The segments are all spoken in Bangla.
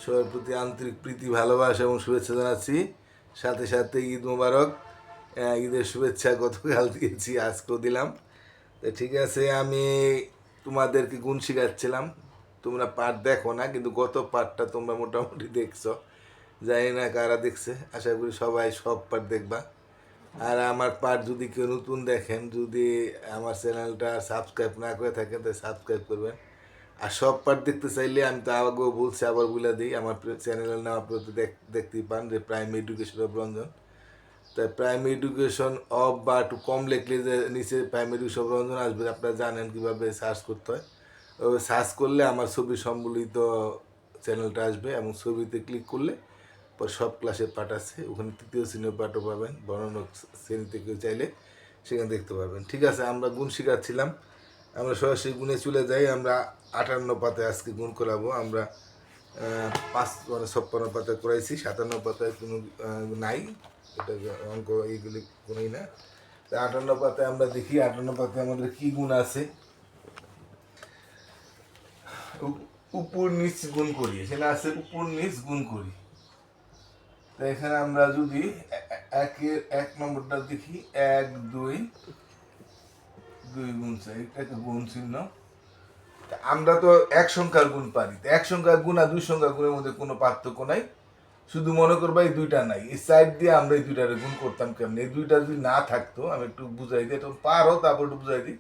সবার প্রতি আন্তরিক প্রীতি ভালোবাসা এবং শুভেচ্ছা জানাচ্ছি। সাথে সাথে ঈদ মোবারক। ঈদের শুভেচ্ছা গতকাল দিয়েছি, আজকেও দিলাম। তো ঠিক আছে, আমি তোমাদেরকে গুণ শিখাচ্ছিলাম। তোমরা পাঠ দেখো না, কিন্তু গত পাঠটা তোমরা মোটামুটি দেখছো। জানি না কারা দেখছে, আশা করি সবাই সব পাঠ দেখবা। আর আমার পাঠ যদি কেউ নতুন দেখেন, যদি আমার চ্যানেলটা সাবস্ক্রাইব না করে থাকেন, তাহলে সাবস্ক্রাইব করবেন। আর সব পার্ট দেখতে চাইলে আমি তো আগেও বলছি, আবার বলে দিই, আমার চ্যানেলের নাম আপনারা দেখতেই পান যে প্রাইম এডুকেশন অফ রঞ্জন। তাই প্রাইম এডুকেশন অফ বা একটু কম লিখলে যে নিচে প্রাইম এডুকেশন অফ রঞ্জন আসবে, আপনারা জানেন কীভাবে সার্চ করতে হয়। ওই সার্চ করলে আমার ছবি সম্বলিত চ্যানেলটা আসবে, এবং ছবিতে ক্লিক করলে পর সব ক্লাসের পাঠ আছে, ওখানে তৃতীয় শ্রেণীর পাঠও পাবেন। বর্ণনা শ্রেণীতে কেউ চাইলে সেখানে দেখতে পাবেন। ঠিক আছে, আমরা গুণ শিখাচ্ছিলাম, আমরা সরাসরি গুণে চলে যাই। আমরা 58 পাতায় আজকে গুণ করাবো। আমরা 56 পাতায় করাইছি, 57 পাতায় কোনো নাই, এটা অঙ্ক এইগুলি কোনোই না। 58 পাতায় আমরা দেখি 58 পাতায় আমাদের কি গুণ আছে। উপর নিচ গুণ করি, এখানে আছে উপর নিচ গুণ করি। তো এখানে আমরা যদি এক নম্বরটা দেখি, 1 2 2 গুণ চাই, এটাকে গুণ চিহ্ন। আমরা তো এক সংখ্যার গুণ পারি, এক সংখ্যার গুণ আর দুই সংখ্যার গুণের মধ্যে কোনো পার্থক্য নাই। শুধু মনে করবা এই দুইটা নাই, এই সাইড দিয়ে আমরা এই দুইটারে গুণ করতাম কেমন। এই দুইটা যদি না থাকতো, আমি একটু বুঝাই দিই, একটু পারো তারপর একটু বুঝাই দিই।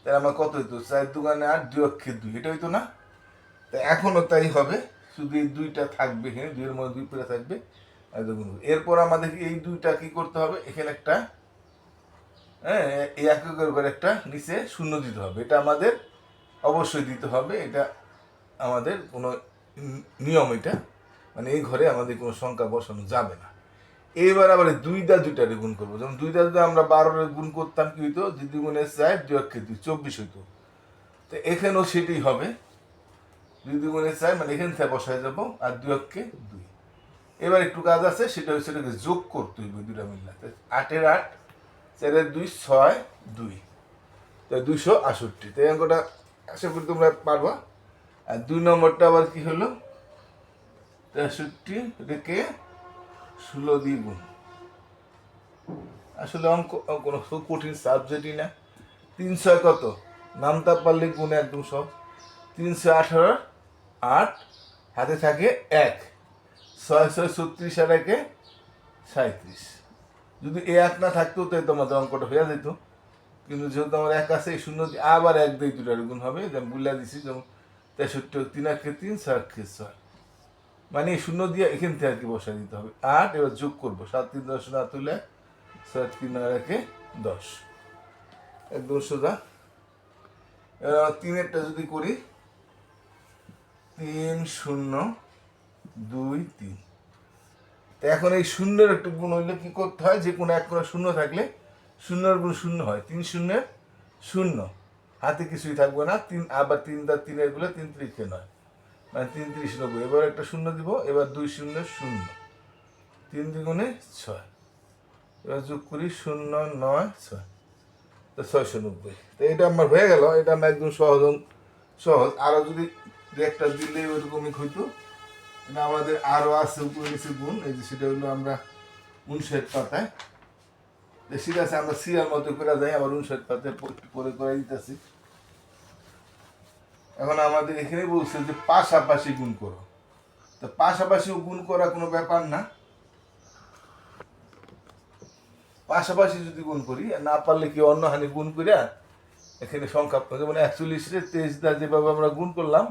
তাহলে আমার কত হইতো, 4 দুগুণে 8, 2 অক্ষে 2, এটা হইতো না? তা এখনও তাই হবে, শুধু এই দুইটা থাকবে, এখানে 2 এর মধ্যে 2 পেরে থাকবে। এরপর আমাদের এই দুইটা কি করতে হবে, এখানে একটা, হ্যাঁ, এই এককের উপর একটা নিচে শূন্য দিতে হবে। এটা আমাদের অবশ্যই দিতে হবে, এটা আমাদের কোনো নিয়ম। এটা মানে এই ঘরে আমাদের কোনো সংখ্যা বসানো যাবে না। এইবার আবার দুইটারে গুণ করবো। যেমন দুইটা যদি আমরা 12 গুণ করতাম, কি হইতো, 2 দুগুণে 4, 2 অক্ষে 2, 24 হইতো। তো এখানেও সেটাই হবে, 2 দুগুণে 4, মানে এখান থেকে বসায় যাবো, আর 2 অক্ষে 2। এবার একটু কাজ আছে, সেটা হচ্ছে এটাকে যোগ করতে হইবে দুইটা মিললে। 8 এর 8, 4 এর 2, 6 2, তাই 268। তাই অঙ্কটা আশা করি তোমরা পারবা। আর 2 নম্বরটা আবার কি হলো, 63 রেখে 16 দিয়ে গুণ। আসলে অঙ্ক কোনো কঠিন সাবজেক্টই না। 300 কত, নামতা পারলে গুণে একদম সব। 318 8, হাতে থাকে 1, 6 6 36 আর 1 37। যদি এ 1 না থাকতো তাই তোমাদের অঙ্কটা হয়ে যেত, কিন্তু যেহেতু আমার 1 আছে, এই শূন্য দিয়ে আবার 1 দিয়ে দুটার গুণ হবে। যেমন বুঝলা দিছি, যেমন 63 3 আক্ষে 3, 6 আক্ষে 6, মানে এই শূন্য দিয়ে এখান থেকে আর কি বসাই দিতে হবে। 8, এবার যোগ করবো, 7 3 10 না তুলে 6 3 আর 1 10, একদম সোজা। 3-এরটা যদি করি, 3 0 2 3। তো এখন এই শূন্যের একটু গুণ হইলে কি করতে হয়, যে কোনো এক করে শূন্য থাকলে শূন্যের গুণ শূন্য হয়। 3 0 0, হাতে কিছুই থাকবে না। 3 আবার 3 3-এর গুলো 3 3 9, মানে 3 3 90। এবার একটা শূন্য দিব, এবার 2 0 0, 3 দ্বিগুণে 6, এবার যোগ করি 0 9 6, তো 690। তো এটা আমার হয়ে গেল, এটা আমার একদম সহজ। আরও যদি একটা দিলে ওইরকমই হইতো। এটা আমাদের আরও আছে উপরে নিচে গুণ, এই যে সেটা হলো আমরা 59 পাতায়। ঠিক আছে, আমরা সিরিয়াল মতো করে যাই, আবার 59 পাতায় করে দিতেছি। এখন আমাদের এখানে বলছে যে পাশাপাশি গুণ করো। তো পাশাপাশি গুণ করা কোনো ব্যাপার না। পাশাপাশি যদি গুণ করি, না পারলে কি অন্য হানি গুণ করিয়া এখানে সংখ্যা, যেমন 41-রে 23 দা যেভাবে আমরা গুণ করলাম,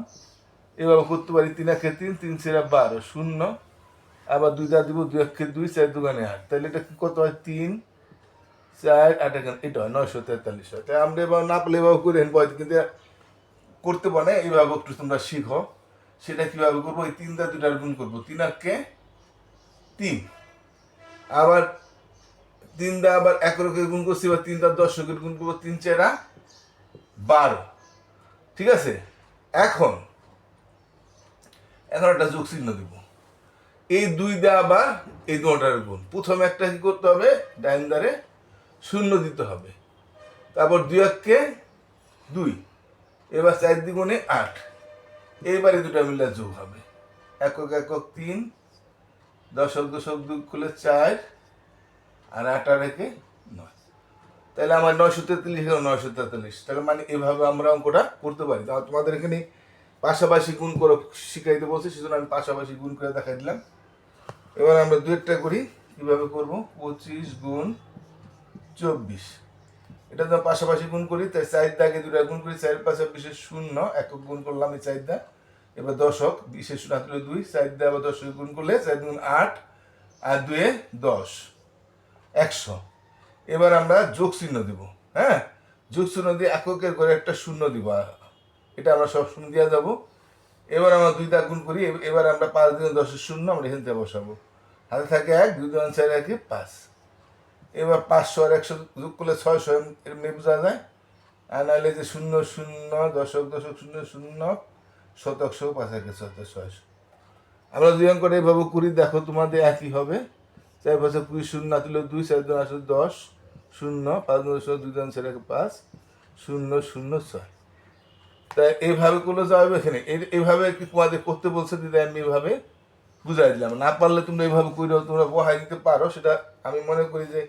এভাবে করতে পারি। 3 আক্ষে 3, 3 4 12 0, আবার 2 দা দিব, 2 আক্ষে 2, 4 দুগুণে 8। তাহলে এটা কত হয়, 3 4 8, এটা হয় 943 হয়। তাই আমরা এবার না পারলে এভাবে করে ভয়, কিন্তু করতে পারে এইভাবে একটু তোমরা শিখো। সেটা কিভাবে করবো, এই 3 দা 2টার গুণ করবো, 3 আক্ষে 3, আবার 3 দা আবার 1 গুণ করছি, এবার 3 দা 10 গুণ করবো, 3 4 12। ঠিক আছে, এখন একটা যোগ চিহ্ন দিব। এই 2 দা আবার এই 2টার গুণ। প্রথমে একটা কি করতে হবে, ডাইন ধারে শূন্য দিতে হবে, তারপর 2 আক্ষে 2, এবার 4 দ্বিগুণে 8, এইবারে দুটা মিলে যোগ হবে। একক একক 3, দশক দশক যোগ করলে 4, আর 8 আর 1 9। তাহলে আমার 943 হলো 943। তাহলে মানে এভাবে আমরা অঙ্কটা করতে পারি। তাহলে তোমাদের এখানে পাশাপাশি গুণ করে শিখাইতে বলছি, সেজন্য আমি পাশাপাশি গুণ করে দেখাই দিলাম। এবার আমরা দুইটা করি, কিভাবে করব? 25 গুণ 24, এটা তো পাশাপাশি গুণ করি, তাই 4 দাগে 2টা গুণ করি, 4 5 20 শূন্য, একক গুণ করলাম এই 4 দা। এবার দশক 20 শূন্য 2, 4 দা আবার 10 গুণ করলে 4 গুণ 8 আর 2 10, 100। এবার আমরা যোগ চিহ্ন দিব, হ্যাঁ, যোগ চিহ্ন দিয়ে এককের করে একটা শূন্য দিব, এটা আমরা সব শূন্য দিয়ে যাবো। এবার আমরা 2 দা গুণ করি, এবার আমরা 5 2 10 শূন্য আমরা এখান থেকে বসাবো, হাতে থাকে 1, 2 2 4 1 5। এবার 500 আর 100 যোগ করলে 600, এমনি বোঝা যায়। আর নাহলে যে 0 0 দশক দশক 0 0 শতক 5 1 600। আমরা 2 অঙ্কটা এইভাবে করি, দেখো তোমাদের একই হবে। 4 5 20 শূন্য না তুলে 2, 4 2 8 10 শূন্য, 5 2 2 2 4 1 5 0 0 6। তাই এইভাবে করলে যাবে এখানে, এইভাবে কি তোমাদের করতে বলছে দিদি, আমি এইভাবে বুঝাই দিলাম। না পারলে তোমরা এইভাবে করেও তোমরা বহাই দিতে পারো, সেটা আমি মনে করি যে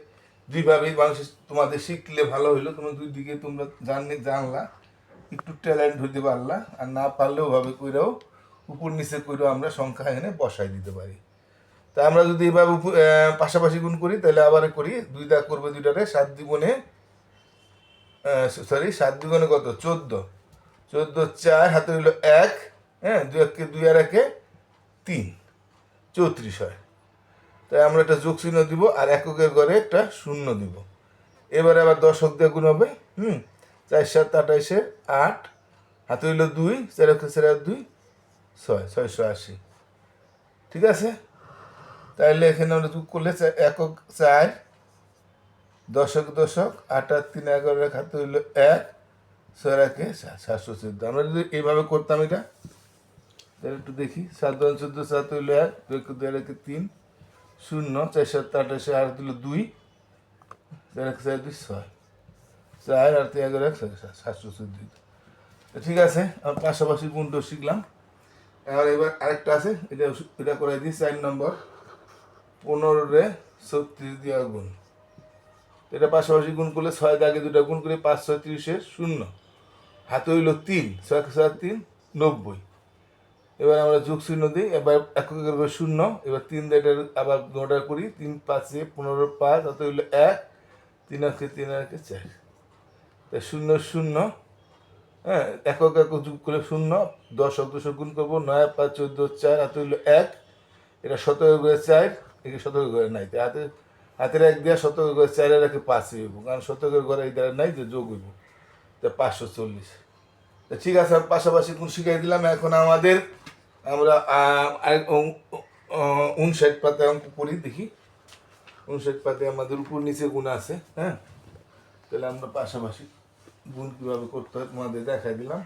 দুইভাবেই মানুষ তোমাদের শিখলে ভালো হইলো। তোমরা দুই দিকে তোমরা জানলা, একটু ট্যালেন্ট হইতে পারলা। আর না পারলে ওভাবে করেও উপর নিচে করেও আমরা সংখ্যা এখানে বসাই দিতে পারি। তা আমরা যদি এভাবে পাশাপাশি গুণ করি, তাহলে আবার করি, 2 দা করবে 2টারে, 7 দ্বিগুণে সরি 7 দ্বিগুণে কত? 14, 14 4 হাতে হইলো 1, হ্যাঁ, 2 1 2 আর 1 3, 34 হয়। তাই আমরা একটা যোগ চিহ্ন দিব আর এককের ঘরে একটা শূন্য দিব। এবারে আবার দশক দিয়ে গুণ হবে, 4 7 28 8, হাতে হইল 2, 4 1 4 2 6, 680। ঠিক আছে, তাহলে এখানে আমরা যোগ করলে একক 4, দশক দশক 8 আর 3 11, হাতে হইল 1, 6 1 714। আমরা যদি এইভাবে করতাম এটা, তাহলে একটু দেখি, 7 2 14 7 হইল 1, 2 1 2 1 3 0, 4 7 28 আর দিল 2, 4 1 4 2 6, 4 আর 3 11 714। ঠিক আছে, আমরা পাশাপাশি গুণটা শিখলাম। এবার আরেকটা আছে, এটা করে দিই। 4 নম্বর 15 36 দিয়া গুণ। এটা পাশাপাশি গুণ করলে 6 দাগে 2টা গুণ করে 5 6 30 শূন্য, হাতে হইল 3, 6 6 3 90। এবার আমরা যোগ চিহ্ন দিই, এবার এককের শূন্য, এবার 3 দিয়ে আবার গোটা করি, 3 5 15 5, হাতে হইল 1, 3 1 3 1 4। তাই 0 0, হ্যাঁ, একক একক যোগ করে শূন্য, দশক দশক গুণ করবো, 9 5 14 4, হাতে হইল 1, এটা শতকের ঘরে 4, একে শতকের ঘরে নাই, তাই হাতের 1 দেওয়া শতকের ঘরে 4 এর 5 হইব, কারণ শতকের ঘরে এই দ্বারা নাই, যে যোগ হইব, তা 540। তা ঠিক আছে, পাশাপাশি গুণ শিখাই দিলাম। এখন আমাদের আমরা 59 পাতায় অঙ্ক করি, দেখি 59 পাতায় আমাদের উপর নিচে গুণ আছে, হ্যাঁ। তাহলে আমরা পাশাপাশি গুণ কীভাবে করতে হয় তোমাদের দেখাই দিলাম।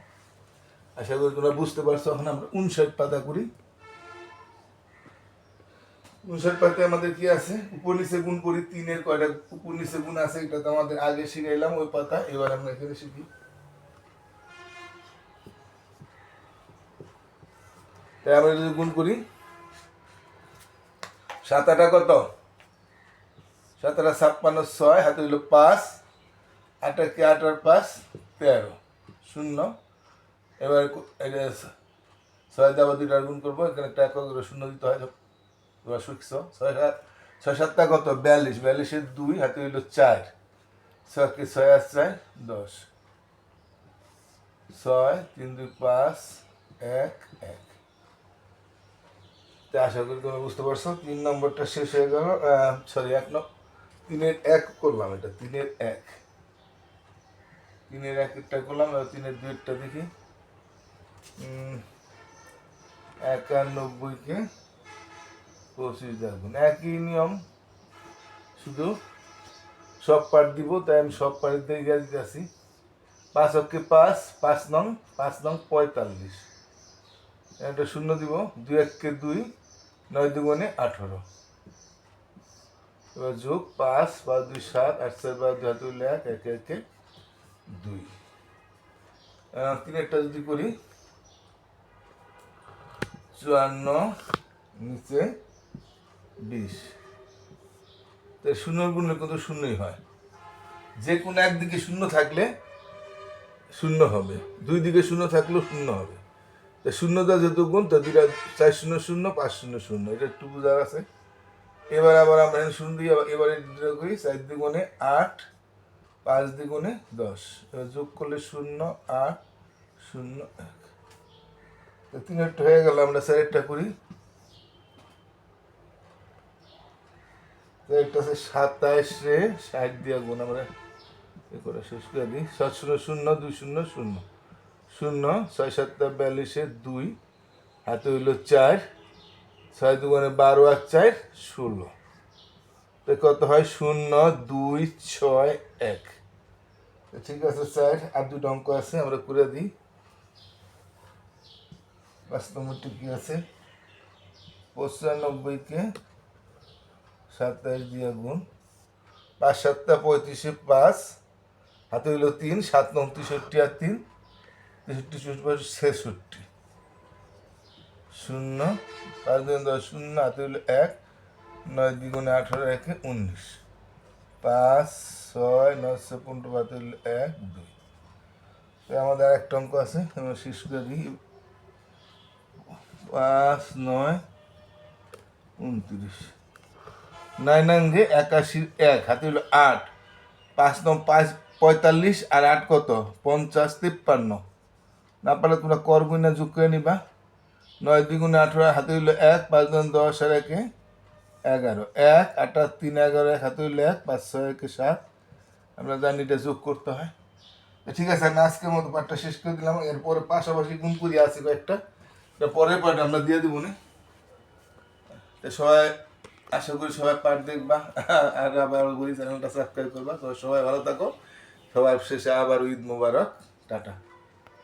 আশা করি তোমরা বুঝতে পারছো। এখন আমরা 59 পাতা করি। 59 পাতায় আমাদের কি আছে? উপর নিচে গুণ করি। 3-এর কয়টা উপর নিচে গুণ আছে, এটা তো আমাদের আগে শিখাইলাম ওই পাতা। এবার আমরা এখানে শিখি। তাই আমরা যদি গুণ করি, 7 8 কত? 7 8 56 6, হাতে হইল 5, 8 কে 8 আর 5 13 0। এবার এটা 6 দিয়ে আবার 2টা গুণ করবো, এখানে একটা একক শূন্য দিতে হয়। এবার শিখছো 6 7 কত? 42, 42 2, হাতে হইল 4, 6 কে 6 আর 4 10, 6 3 2 5 1 1। আশা করি তোমরা বুঝতে পারছো। 3 নম্বরটা শেষ হয়ে গেল। সরি, 3-এর 1 করলাম, এটা 3-এর 1, 3-এর 1টা করলাম। এবার 3-এর 2টা দেখি। 91 কে 25 দেখুন, একই নিয়ম, শুধু সব পার্ট দিব। তাই আমি সব পার্ট দিয়ে দিতেছি। 5 অক্ষে 5, 5 নং 45, একটা শূন্য দিব। 2 1 2, 9 2 18। এবার যোগ 5 5 2 7, 8 4 12 2, হাতে হইল 1, 1 1 2। 3-এরটা যদি করি, 54 নিচে 20। তাই শূন্য গুণলে কিন্তু শূন্যই হয়। যে কোনো একদিকে শূন্য থাকলে শূন্য হবে, দুই দিকে শূন্য থাকলেও শূন্য হবে। তা শূন্যটা যেহেতু গুণ, তো 4 শূন্য 0 5 শূন্য 0, এটা একটু বোঝার আছে। এবার আবার আমরা এখানে শূন্য দিয়ে এবারে করি 4 দ্বিগুণে 8, 5 দ্বিগুণে 10, এবার যোগ করলে 0 8 0 1। তো 3 হয়ে গেল। আমরা 4 করি, একটা আছে 27 রে 60 দিয়ে গুণ আমরা এ করে শেষ করে দিই। 7 0 0 2 0 0 0, 6 7 42 2, হাতে হইল 4, 6 দুগুণে 12 আর 4 16। তো কত হয়? 0 2 6 1। ঠিক আছে, 4 আর 2টা অঙ্ক আছে, আমরা করে দিই। 5 নম্বরটি কি আছে? 95 কে 27 দিয়ে গুণ, 5 7 35 5, হাতে হইল 3, 7 9 63 আর 3 63 66। 0 5 2 10 0, হাতে হইল 1, 9 দ্বিগুণে 18 1 19, 5 6 9 15, হাতে হইল 1 2। আমাদের আরেকটা অঙ্ক আছে, আমরা শেষ করে দিই। 5 9 29, 9 9 81 1, হাতে হইল 8, 5 9 5 45 আর 8 কত? 50 53। না পারলে তোমরা করবই না, যোগ করে নিবা। 9 দ্বিগুণে 18, হাতে হইল 1, 5 10 আর 1 11, 1 8 3 11, হাতে হইল 1, 5 6 1 7। আমরা জানি এটা যোগ করতে হয়। ঠিক আছে, আমি আজকের মতো পাঠটা শেষ করে দিলাম। এরপরে পাশাপাশি গুণ করি আছে কয়েকটা, পরের পাঠ আমরা দিয়ে দিব না। সবাই আশা করি সবাই পাঠ দেখবা, আর আবার বলি চ্যানেলটা সাবস্ক্রাইব করবা। তো সবাই ভালো থাকো, সবাই শেষে আবার ঈদ মোবারক, টাটা।